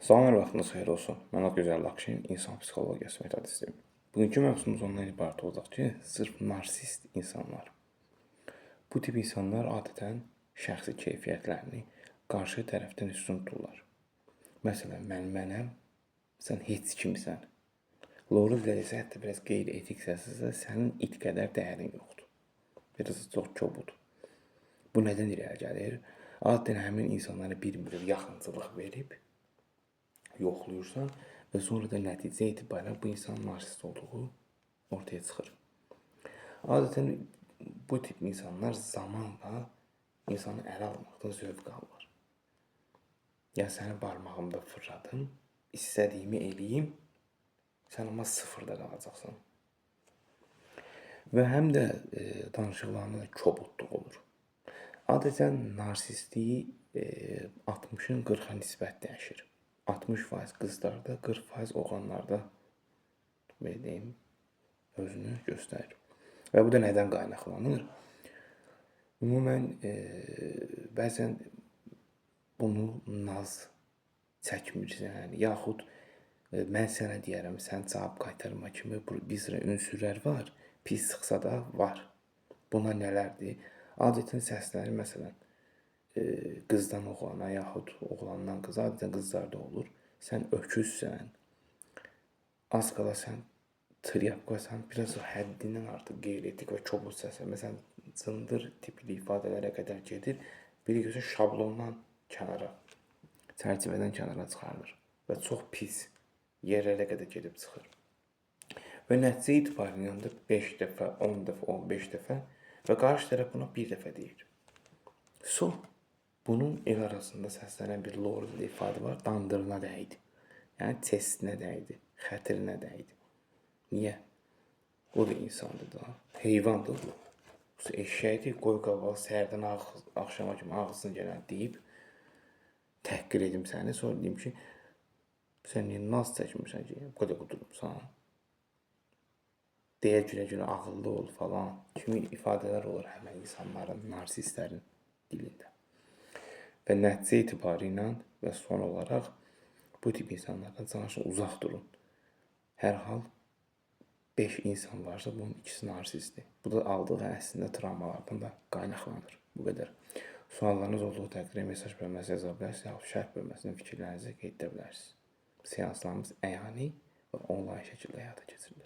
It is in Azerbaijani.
Salamlar, vaxtınız xeyir olsun. Mən Gözəl Lakşin, insan psixologiyası metodistiyim. Bugünkü mövzumuz ondan ibarət olacaq ki, sırf narsist insanlar. Bu tip insanlar adətən şəxsi keyfiyyətlərini qarşı tərəfdən üstün tuturlar. Məsələn, mənəm, sən heç kimsən. Loru versə, hətta biraz qeyri-etik səsizsə, sənin it qədər dəyərin yoxdur. Biraz çox kobud. Bu nədən irəli gəlir? Adətən həmin insanlara bir müddət yaxınçılıq verib, yoxluyursan və sonra da nəticə etibarilə bu insanın narsist olduğu ortaya çıxır. Adətən bu tip insanlar zamanla insanı ələ almaqdan zövq alırlar. Ya səni barmağımda fırladım, istədiyimi eləyim, sən amma sıfırda qalacaqsan. Və həm də danışıqlarında da kobudluq olur. Adətən narsistliyi 60-ın 40-a nisbət dəyişir. 60% qızlarda, 40% oğlanlarda belə deyim, özünü göstərir. Və bu da nədən qaynaqlanır? Ümumən, bəzən bunu naz çəkmirsən, yaxud mən sənə deyərəm, sən cavab qaytarma kimi bir sıra ünsürlər var, pis çıxsa da var. Bunlar nələrdir? Adətən səsləri, məsələn, qızdan oğlana, yaxud oğlandan qıza, adətən qızlarda olur. Sən öküzsən, az qala sən tryapkasan, biraz həddindən artıq qeyri-etik və kobud səslə, məsələn, cındır tipli ifadələrə qədər gedir, biri görsə şablondan kənara, çərçivədən kənara çıxarılır və çox pis yerlərə qədər gedib çıxır. Və nəticə itibarilə 5 dəfə, 10 dəfə, 15 dəfə və qarşı tərəf buna bir dəfə deyir. Bunun el arasında səslənən bir lorlu ifadə var, dandırına dəydi. Yəni testinə dəydi, xətrinə dəydi. Niyə? O da insandır da, heyvandır bu. Eşşəkdir, qoy qabağa səhərdən axşama kimi ağzını gələn deyib, təhqir edim səni, sonra deyim ki, sən niyə naz çəkmirsən ki, bu qədər qudurmuşsan? Deyə günə ağıllı ol falan kimi ifadələr olur həmən insanların, narsistlərin dilində. Və nəticə etibarilə və son olaraq bu tip insanlardan canışın uzaq durun. Hər hal 5 insan varsa bunun ikisi narsistdir. Bu da aldığı əslində travmalardan da qaynaqlanır. Bu qədər. Suallarınız olduğu təqdirdə mesaj bölməsinə yaza bilərsiniz, yaxud şərh bölməsinə fikirlərinizi qeyd edə bilərsiniz. Seanslarımız əyani və onlayn şəkildə həyata keçirilir.